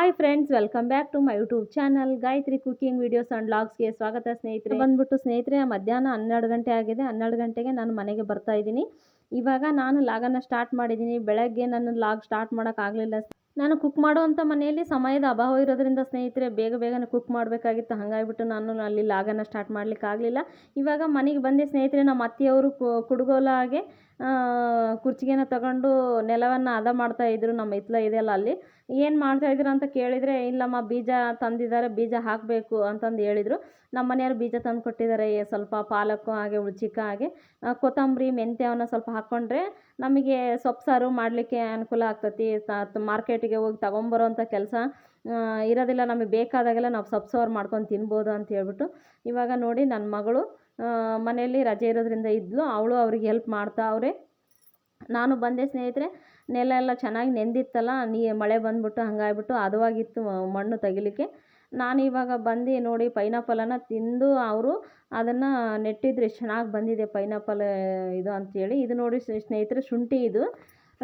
Hi friends, welcome back to my YouTube channel Gayathri cooking videos and ವ್ಲಾಗ್ಸ್ಗೆ ಸ್ವಾಗತ ಸ್ನೇಹಿತರೆ. ಬಂದ್ಬಿಟ್ಟು ಸ್ನೇಹಿತರೆ, ಮಧ್ಯಾಹ್ನ 12 ಗಂಟೆ ಆಗಿದೆ. 12 ಗಂಟೆಗೆ ನಾನು ಮನೆಗೆ ಬರ್ತಾ ಇದ್ದೀನಿ. ಇವಾಗ ನಾನು ಲಾಗನ್ನು ಸ್ಟಾರ್ಟ್ ಮಾಡಿದ್ದೀನಿ. ಬೆಳಗ್ಗೆ ನನ್ನ ಲಾಗ್ ಸ್ಟಾರ್ಟ್ ಮಾಡೋಕ್ಕಾಗಲಿಲ್ಲ. ನಾನು ಕುಕ್ ಮಾಡುವಂಥ ಮನೆಯಲ್ಲಿ ಸಮಯದ ಅಭಾವ ಇರೋದ್ರಿಂದ ಸ್ನೇಹಿತರೆ ಬೇಗನೆ ಕುಕ್ ಮಾಡಬೇಕಾಗಿತ್ತು. ಹಾಗಾಗಿಬಿಟ್ಟು ನಾನು ಅಲ್ಲಿ ಲಾಗನ್ನು ಸ್ಟಾರ್ಟ್ ಮಾಡಲಿಕ್ಕಾಗಲಿಲ್ಲ. ಇವಾಗ ಮನೆಗೆ ಬಂದೆ ಸ್ನೇಹಿತರೆ. ನಮ್ಮ ಅತ್ತೆಯವರು ಕುಡುಗೋಲಾಗೆ ಕುರ್ಚಿಗೆನ ತಗೊಂಡು ನೆಲವನ್ನು ಹದ ಮಾಡ್ತಾಯಿದ್ರು. ನಮ್ಮ ಹಿತ್ಲ ಇದೆಯಲ್ಲ, ಅಲ್ಲಿ ಏನು ಮಾಡ್ತಾಯಿದ್ರು ಅಂತ ಕೇಳಿದರೆ, ಇಲ್ಲಮ್ಮ ಬೀಜ ತಂದಿದ್ದಾರೆ, ಬೀಜ ಹಾಕಬೇಕು ಅಂತಂದು ಹೇಳಿದರು. ನಮ್ಮ ಮನೆಯವರು ಬೀಜ ತಂದು ಕೊಟ್ಟಿದ್ದಾರೆ. ಸ್ವಲ್ಪ ಪಾಲಕ್ಕು ಹಾಗೆ ಉಳ್ಚಿಕ್ಕ ಹಾಗೆ ಕೊತ್ತಂಬರಿ ಮೆಂತ್ಯವನ್ನು ಸ್ವಲ್ಪ ಹಾಕ್ಕೊಂಡ್ರೆ ನಮಗೆ ಸೊಪ್ಪು ಸಾರು ಮಾಡಲಿಕ್ಕೆ ಅನುಕೂಲ ಆಗ್ತತಿ. ಮಾರ್ಕೆಟಿಗೆ ಹೋಗಿ ತೊಗೊಂಬರೋಂಥ ಕೆಲಸ ಇರೋದಿಲ್ಲ. ನಮಗೆ ಬೇಕಾದಾಗೆಲ್ಲ ನಾವು ಸೊಪ್ಪು ಸಾರು ಮಾಡ್ಕೊಂಡು ತಿನ್ಬೋದು ಅಂತ ಹೇಳ್ಬಿಟ್ಟು, ಇವಾಗ ನೋಡಿ ನನ್ನ ಮಗಳು ಮನೆಯಲ್ಲಿ ರಜೆ ಇರೋದ್ರಿಂದ ಇದ್ಲು. ಅವಳು ಅವ್ರಿಗೆ ಹೆಲ್ಪ್ ಮಾಡ್ತಾ ಅವರೇ. ನಾನು ಬಂದೆ ಸ್ನೇಹಿತರೆ. ನೆಲ ಎಲ್ಲ ಚೆನ್ನಾಗಿ ನೆಂದಿತ್ತಲ್ಲ, ಮಳೆ ಬಂದ್ಬಿಟ್ಟು ಹಂಗಾಗ್ಬಿಟ್ಟು ಹದವಾಗಿತ್ತು ಮಣ್ಣು ತೆಗಿಲಿಕ್ಕೆ. ನಾನು ಇವಾಗ ಬಂದು ನೋಡಿ ಪೈನಾಪಲನ್ನು ತಿಂದು ಅವರು ಅದನ್ನು ನೆಟ್ಟಿದ್ರು. ಎಷ್ಟು ಚೆನ್ನಾಗಿ ಬಂದಿದೆ ಪೈನಾಪಲ್ ಇದು ಅಂಥೇಳಿ. ಇದು ನೋಡಿ ಸ್ನೇಹಿತರೆ,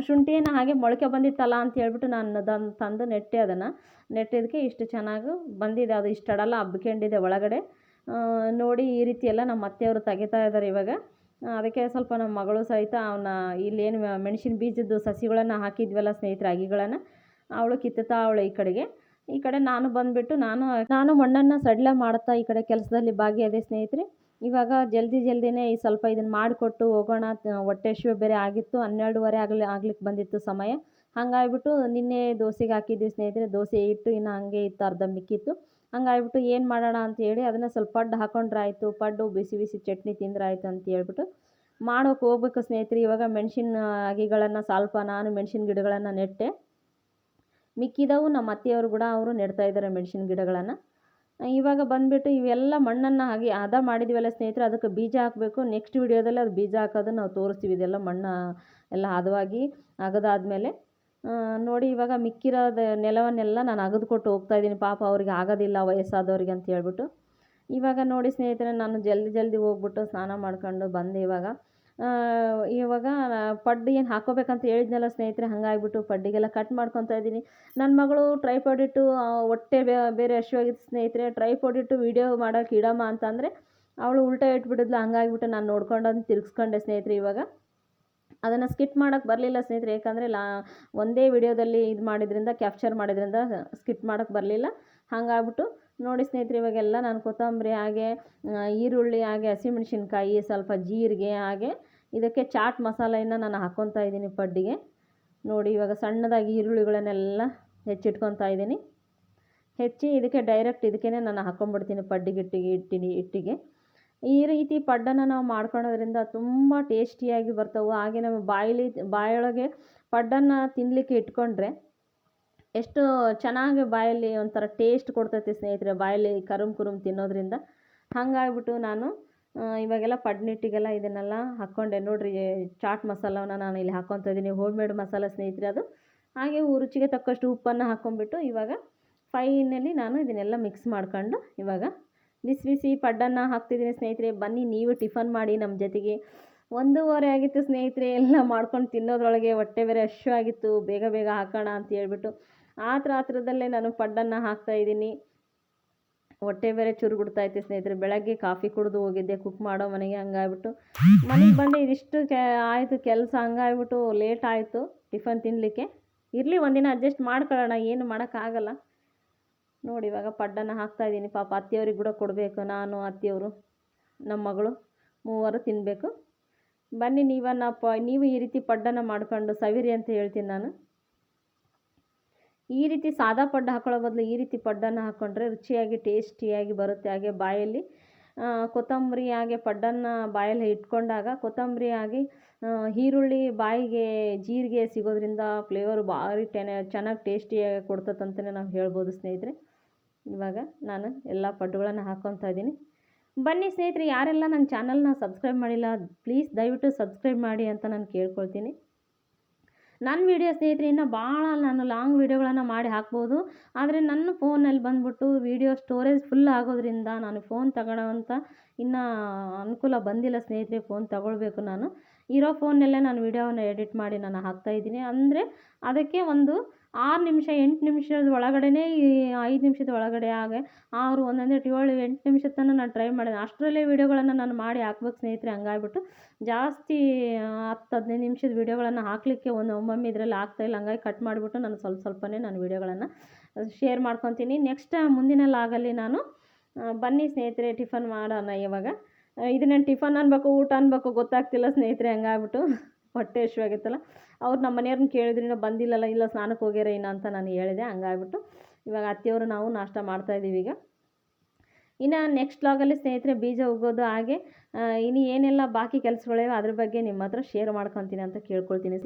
ಶುಂಠಿಯನ್ನು ಹಾಗೆ ಮೊಳಕೆ ಬಂದಿತ್ತಲ್ಲ ಅಂತ ಹೇಳ್ಬಿಟ್ಟು ನಾನು ತಂದು ನೆಟ್ಟೆ. ಅದನ್ನು ನೆಟ್ಟಿದ್ದಕ್ಕೆ ಇಷ್ಟು ಚೆನ್ನಾಗಿ ಬಂದಿದೆ. ಅದು ಇಷ್ಟಡಲ್ಲ ಹಬ್ಕೊಂಡಿದೆ ಒಳಗಡೆ. ನೋಡಿ ಈ ರೀತಿ ಎಲ್ಲ ನಮ್ಮ ಅತ್ತೆಯವರು ತೆಗಿತಾ ಇದ್ದಾರೆ ಇವಾಗ. ಅದಕ್ಕೆ ಸ್ವಲ್ಪ ನಮ್ಮ ಮಗಳು ಸಹಿತ ಅವನ್ನ ಇಲ್ಲೇನು ಮೆಣಸಿನ ಬೀಜದ್ದು ಸಸಿಗಳನ್ನು ಹಾಕಿದ್ವಲ್ಲ ಸ್ನೇಹಿತರೆ, ಅಗಿಗಳನ್ನು, ಅವಳು ಕಿತ್ತುತ್ತಾ ಅವಳು ಈ ಕಡೆ ನಾನು ಬಂದುಬಿಟ್ಟು ನಾನು ಮಣ್ಣನ್ನು ಸಡಿಲ ಮಾಡ್ತಾ ಈ ಕಡೆ ಕೆಲಸದಲ್ಲಿ ಭಾಗಿಯಾದೆ ಸ್ನೇಹಿತರೆ. ಇವಾಗ ಜಲ್ದಿನೇ ಸ್ವಲ್ಪ ಇದನ್ನು ಮಾಡಿಕೊಟ್ಟು ಹೋಗೋಣ. ಹೊಟ್ಟೆ ಹಸಿವು ಬೇರೆ ಆಗಿತ್ತು. 12:30 ಆಗ್ಲಿಕ್ಕೆ ಬಂದಿತ್ತು ಸಮಯ. ಹಾಗಾಗ್ಬಿಟ್ಟು ನಿನ್ನೆ ದೋಸೆಗೆ ಹಾಕಿದ್ವಿ ಸ್ನೇಹಿತರೆ. ದೋಸೆ ಇಟ್ಟು ಇನ್ನು ಹಂಗೆ ಇತ್ತು, ಅರ್ಧ ಮಿಕ್ಕಿತ್ತು. ಹಂಗಾಗ್ಬಿಟ್ಟು ಏನು ಮಾಡೋಣ ಅಂತೇಳಿ ಅದನ್ನು ಸ್ವಲ್ಪ ಪಡ್ಡು ಹಾಕೊಂಡ್ರೆ ಆಯಿತು, ಪಡ್ಡು ಬಿಸಿ ಚಟ್ನಿ ತಿಂದ್ರೆ ಆಯಿತು ಅಂತ ಹೇಳ್ಬಿಟ್ಟು ಮಾಡೋಕೆ ಹೋಗ್ಬೇಕು ಸ್ನೇಹಿತರೆ. ಇವಾಗ ಮೆಣಸಿನ ಅಗಿಗಳನ್ನು ಸ್ವಲ್ಪ ನಾನು ಮೆಣಸಿನ ಗಿಡಗಳನ್ನು ನೆಟ್ಟೆ. ಮಿಕ್ಕಿದವು ನಮ್ಮ ಅತ್ತೆಯವರು ಕೂಡ ಅವರು ನೆಡ್ತಾ ಇದ್ದಾರೆ ಮೆಣಸಿನ ಗಿಡಗಳನ್ನು. ಇವಾಗ ಬಂದುಬಿಟ್ಟು ಇವೆಲ್ಲ ಮಣ್ಣನ್ನು ಹಾಗೆ ಹದ ಮಾಡಿದ್ವಲ್ಲ ಸ್ನೇಹಿತರೆ, ಅದಕ್ಕೆ ಬೀಜ ಹಾಕಬೇಕು. ನೆಕ್ಸ್ಟ್ ವಿಡಿಯೋದಲ್ಲಿ ಅದು ಬೀಜ ಹಾಕೋದನ್ನು ನಾವು ತೋರಿಸ್ತೀವಿ. ಇದೆಲ್ಲ ಮಣ್ಣು ಎಲ್ಲ ಹದವಾಗಿ ಅಗದಾದ್ಮೇಲೆ ನೋಡಿ. ಇವಾಗ ಮಿಕ್ಕಿರೋದ ನೆಲವನ್ನೆಲ್ಲ ನಾನು ಅಗದು ಕೊಟ್ಟು ಹೋಗ್ತಾಯಿದ್ದೀನಿ. ಪಾಪ ಅವ್ರಿಗೆ ಆಗೋದಿಲ್ಲ, ವಯಸ್ಸಾದವ್ರಿಗೆ ಅಂತ ಹೇಳ್ಬಿಟ್ಟು. ಇವಾಗ ನೋಡಿ ಸ್ನೇಹಿತರೆ, ನಾನು ಜಲ್ದಿ ಹೋಗ್ಬಿಟ್ಟು ಸ್ನಾನ ಮಾಡ್ಕೊಂಡು ಬಂದೆ. ಇವಾಗ ಪಡ್ಡು ಏನು ಹಾಕೋಬೇಕಂತ ಹೇಳಿದ್ನಲ್ಲ ಸ್ನೇಹಿತರೆ, ಹಾಗಾಗ್ಬಿಟ್ಟು ಪಡ್ಡಿಗೆಲ್ಲ ಕಟ್ ಮಾಡ್ಕೊತಾ ಇದ್ದೀನಿ. ನನ್ನ ಮಗಳು ಟ್ರೈಪಾಡ್ ಇಟ್ಟು ಹೊಟ್ಟೆ ಬೇರೆ ಹಸಿವಾಗಿತ್ತು ಸ್ನೇಹಿತರೆ. ಟ್ರೈಪಾಡ್ ಇಟ್ಟು ವೀಡಿಯೋ ಮಾಡೋಕೆ ಇಡಮ್ಮ ಅಂತಂದರೆ ಅವಳು ಉಲ್ಟಾ ಇಟ್ಬಿಟ್ಟಿದ್ಲು. ಹಂಗಾಗ್ಬಿಟ್ಟು ನಾನು ನೋಡ್ಕೊಂಡು ತಿರುಗಿಸ್ಕೊಂಡೆ ಸ್ನೇಹಿತರೆ. ಇವಾಗ ಅದನ್ನು ಸ್ಕಿಟ್ ಮಾಡೋಕ್ಕೆ ಬರಲಿಲ್ಲ ಸ್ನೇಹಿತರೆ, ಯಾಕಂದರೆ ಒಂದೇ ವಿಡಿಯೋದಲ್ಲಿ ಕ್ಯಾಪ್ಚರ್ ಮಾಡಿದ್ರಿಂದ ಸ್ಕಿಟ್ ಮಾಡೋಕ್ಕೆ ಬರಲಿಲ್ಲ. ಹಾಗಾಗ್ಬಿಟ್ಟು ನೋಡಿ ಸ್ನೇಹಿತರೆ, ಇವಾಗೆಲ್ಲ ನಾನು ಕೊತ್ತಂಬರಿ ಹಾಗೆ ಈರುಳ್ಳಿ ಹಾಗೆ ಹಸಿಮೆಣಸಿನ್ಕಾಯಿ ಸ್ವಲ್ಪ ಜೀರಿಗೆ ಹಾಗೆ ಇದಕ್ಕೆ ಚಾಟ್ ಮಸಾಲೆಯನ್ನು ನಾನು ಹಾಕ್ಕೊತಾ ಇದ್ದೀನಿ ಪಡ್ಡಿಗೆ. ನೋಡಿ ಇವಾಗ ಸಣ್ಣದಾಗಿ ಈರುಳ್ಳಿಗಳನ್ನೆಲ್ಲ ಹೆಚ್ಚಿಟ್ಕೊತಾ ಇದ್ದೀನಿ. ಇದಕ್ಕೆ ಡೈರೆಕ್ಟ್ ಇದಕ್ಕೇ ನಾನು ಹಾಕ್ಕೊಂಡ್ಬಿಡ್ತೀನಿ ಪಡ್ಡಿಗೆ ಹಿಟ್ಟಿಗೆ. ಈ ರೀತಿ ಪಡ್ಡನ್ನು ನಾವು ಮಾಡ್ಕೊಳೋದ್ರಿಂದ ತುಂಬ ಟೇಸ್ಟಿಯಾಗಿ ಬರ್ತವೆ. ಹಾಗೆ ನಾವು ಬಾಯೊಳಗೆ ಪಡ್ಡನ್ನು ತಿನ್ನಲಿಕ್ಕೆ ಇಟ್ಕೊಂಡ್ರೆ ಎಷ್ಟು ಚೆನ್ನಾಗಿ ಬಾಯಲ್ಲಿ ಒಂಥರ ಟೇಸ್ಟ್ ಕೊಡ್ತೈತಿ ಸ್ನೇಹಿತರೆ, ಬಾಯಲ್ಲಿ ಕುರುಮ್ ತಿನ್ನೋದ್ರಿಂದ. ಹಾಗಾಗ್ಬಿಟ್ಟು ನಾನು ಇವಾಗೆಲ್ಲ ಪಡ್ನಿಟ್ಟಿಗೆಲ್ಲ ಇದನ್ನೆಲ್ಲ ಹಾಕ್ಕೊಂಡೆ. ನೋಡಿರಿ, ಚಾಟ್ ಮಸಾಲವನ್ನು ನಾನು ಇಲ್ಲಿ ಹಾಕ್ಕೊತಾ ಇದ್ದೀನಿ. ಹೋಮ್ ಮೇಡ್ ಮಸಾಲ ಸ್ನೇಹಿತರೆ ಅದು. ಹಾಗೆ ರುಚಿಗೆ ತಕ್ಕಷ್ಟು ಉಪ್ಪನ್ನು ಹಾಕ್ಕೊಂಡ್ಬಿಟ್ಟು ಇವಾಗ ಫೈನಲಿ ನಾನು ಇದನ್ನೆಲ್ಲ ಮಿಕ್ಸ್ ಮಾಡ್ಕೊಂಡು ಇವಾಗ ಬಿಸಿ ಪಡ್ಡನ್ನು ಹಾಕ್ತಿದ್ದೀನಿ ಸ್ನೇಹಿತರೆ. ಬನ್ನಿ ನೀವು ಟಿಫನ್ ಮಾಡಿ ನಮ್ಮ ಜೊತೆಗೆ. 1:30 ಆಗಿತ್ತು ಸ್ನೇಹಿತರೆ. ಎಲ್ಲ ಮಾಡ್ಕೊಂಡು ತಿನ್ನೋದ್ರೊಳಗೆ ಹೊಟ್ಟೆ ಬೇರೆ ಹಸಿವಾಗಿತ್ತು. ಬೇಗ ಹಾಕೋಣ ಅಂತ ಹೇಳ್ಬಿಟ್ಟು ಆತ್ರದಲ್ಲೇ ನಾನು ಪಡ್ಡನ್ನು ಹಾಕ್ತಾಯಿದ್ದೀನಿ. ಹೊಟ್ಟೆ ಬೇರೆ ಚುರುಗುಡ್ತಾಯಿತ್ತು ಸ್ನೇಹಿತರೆ. ಬೆಳಗ್ಗೆ ಕಾಫಿ ಕುಡಿದು ಹೋಗಿದ್ದೆ ಕುಕ್ ಮಾಡೋ ಮನೆಗೆ. ಹಂಗಾಗ್ಬಿಟ್ಟು ಮನೆಗೆ ಬಂದು ಇದಿಷ್ಟು ಆಯಿತು ಕೆಲಸ. ಹಂಗಾಗ್ಬಿಟ್ಟು ಲೇಟ್ ಆಯಿತು ಟಿಫನ್ ತಿನ್ನಲಿಕ್ಕೆ. ಇರಲಿ, ಒಂದಿನ ಅಡ್ಜಸ್ಟ್ ಮಾಡ್ಕೊಳ್ಳೋಣ, ಏನು ಮಾಡೋಕ್ಕಾಗಲ್ಲ. ನೋಡಿ ಇವಾಗ ಪಡ್ಡನ್ನು ಹಾಕ್ತಾಯಿದ್ದೀನಿ. ಪಾಪ ಅತ್ತೆಯವ್ರಿಗೆ ಕೂಡ ಕೊಡಬೇಕು. ನಾನು, ಅತ್ತೆಯವರು, ನಮ್ಮ ಮಗಳು ಮೂವರು ತಿನ್ನಬೇಕು. ಬನ್ನಿ ನೀವು ಈ ರೀತಿ ಪಡ್ಡನ್ನು ಮಾಡ್ಕೊಂಡು ಸವಿರಿ ಅಂತ ಹೇಳ್ತೀನಿ ನಾನು. ಈ ರೀತಿ ಸಾದಾ ಪಡ್ಡು ಹಾಕೊಳ್ಳೋ ಬದಲು ಈ ರೀತಿ ಪಡ್ಡನ್ನು ಹಾಕ್ಕೊಂಡ್ರೆ ರುಚಿಯಾಗಿ ಟೇಸ್ಟಿಯಾಗಿ ಬರುತ್ತೆ. ಹಾಗೆ ಬಾಯಲ್ಲಿ ಕೊತ್ತಂಬರಿ ಹಾಗೆ ಪಡ್ಡನ್ನು ಬಾಯಲ್ಲಿ ಇಟ್ಕೊಂಡಾಗ ಕೊತ್ತಂಬರಿ ಹಾಗೆ ಈರುಳ್ಳಿ ಬಾಯಿಗೆ ಜೀರಿಗೆ ಸಿಗೋದ್ರಿಂದ ಫ್ಲೇವರ್ ಭಾರಿ ಚೆನ್ನಾಗಿ ಟೇಸ್ಟಿಯಾಗಿ ಕೊಡ್ತದಂತಲೇ ನಾವು ಹೇಳ್ಬೋದು ಸ್ನೇಹಿತರೆ. ಇವಾಗ ನಾನು ಎಲ್ಲ ಪಡ್ಡುಗಳನ್ನು ಹಾಕ್ಕೊತಾ ಇದ್ದೀನಿ. ಬನ್ನಿ ಸ್ನೇಹಿತರೆ, ಯಾರೆಲ್ಲ ನನ್ನ ಚಾನಲ್ನ ಸಬ್ಸ್ಕ್ರೈಬ್ ಮಾಡಿಲ್ಲ ಪ್ಲೀಸ್ ದಯವಿಟ್ಟು ಸಬ್ಸ್ಕ್ರೈಬ್ ಮಾಡಿ ಅಂತ ನಾನು ಕೇಳ್ಕೊಳ್ತೀನಿ. ನನ್ನ ವೀಡಿಯೋ ಸ್ನೇಹಿತರೆ ಇನ್ನೂ ಭಾಳ ನಾನು ಲಾಂಗ್ ವೀಡಿಯೋಗಳನ್ನು ಮಾಡಿ ಹಾಕ್ಬೋದು. ಆದರೆ ನನ್ನ ಫೋನಲ್ಲಿ ಬಂದ್ಬಿಟ್ಟು ವೀಡಿಯೋ ಸ್ಟೋರೇಜ್ ಫುಲ್ ಆಗೋದ್ರಿಂದ ನಾನು ಫೋನ್ ತಗೊಳ್ಳೋವಂಥ ಇನ್ನೂ ಅನುಕೂಲ ಬಂದಿಲ್ಲ ಸ್ನೇಹಿತರೆ. ಫೋನ್ ತಗೊಳ್ಬೇಕು. ನಾನು ಇರೋ ಫೋನ್ನಲ್ಲೇ ನಾನು ವೀಡಿಯೋವನ್ನು ಎಡಿಟ್ ಮಾಡಿ ನಾನು ಹಾಕ್ತಾಯಿದ್ದೀನಿ. ಅಂದರೆ ಅದಕ್ಕೆ ಒಂದು 6 ನಿಮಿಷ 8 ನಿಮಿಷದ ಒಳಗಡೆನೇ ಈ 5 ನಿಮಿಷದ ಒಳಗಡೆ 6 ಒಂದೊಂದೇ 7 8 ನಿಮಿಷದ ತನಕ ನಾನು ಟ್ರೈ ಮಾಡಿದೆ. ಅಷ್ಟರಲ್ಲೇ ವೀಡಿಯೋಗಳನ್ನು ನಾನು ಮಾಡಿ ಹಾಕ್ಬೇಕು ಸ್ನೇಹಿತರೆ. ಹಂಗಾಗ್ಬಿಟ್ಟು ಜಾಸ್ತಿ 10 15 ನಿಮಿಷದ ವೀಡಿಯೋಗಳನ್ನು ಹಾಕಲಿಕ್ಕೆ ಒಮ್ಮೊಮ್ಮೆ ಇದರಲ್ಲಿ ಆಗ್ತಾಯಿಲ್ಲ. ಹಂಗಾಗಿ ಕಟ್ ಮಾಡಿಬಿಟ್ಟು ನಾನು ಸ್ವಲ್ಪನೇ ನಾನು ವೀಡಿಯೋಗಳನ್ನು ಶೇರ್ ಮಾಡ್ಕೊತೀನಿ. ನೆಕ್ಸ್ಟ್ ಮುಂದಿನ ಲಾಗಲ್ಲಿ ನಾನು ಬನ್ನಿ ಸ್ನೇಹಿತರೆ, ಟಿಫನ್ ಮಾಡೋಣ ಇವಾಗ. ಇದನ್ನೇನು ಟಿಫನ್ ಅನ್ಬೇಕು ಊಟ ಅನ್ಬೇಕು ಗೊತ್ತಾಗ್ತಿಲ್ಲ ಸ್ನೇಹಿತರೆ. ಹಂಗಾಗ್ಬಿಟ್ಟು ಹೊಟ್ಟೆ ಹಸಿವಾಗೈತಲ್ಲ. ಅವ್ರು ನಮ್ಮ ಮನೆಯವ್ರನ್ನ ಕೇಳಿದ್ರು, ಇನ್ನೂ ಬಂದಿಲ್ಲಲ್ಲ, ಇಲ್ಲ ಸ್ನಾನಕ್ಕೆ ಹೋಗ್ಯಾರ ಇನ್ನು ಅಂತ ನಾನು ಹೇಳಿದೆ. ಹಂಗಾಗ್ಬಿಟ್ಟು ಇವಾಗ ಅತ್ತೆಯವರು ನಾವು ನಾಷ್ಟ ಮಾಡ್ತಾಯಿದ್ದೀವಿ ಈಗ. ಇನ್ನು ನೆಕ್ಸ್ಟ್ ವ್ಲಾಗಲ್ಲಿ ಸ್ನೇಹಿತರೆ ಬೀಜ ಉಗ್ಗೋದು ಹಾಗೆ ಇನ್ನು ಏನೆಲ್ಲ ಬಾಕಿ ಕೆಲಸಗಳಿವೆ ಅದ್ರ ಬಗ್ಗೆ ನಿಮ್ಮ ಹತ್ರ ಶೇರ್ ಮಾಡ್ಕೊತೀನಿ ಅಂತ ಕೇಳ್ಕೊಳ್ತೀನಿ.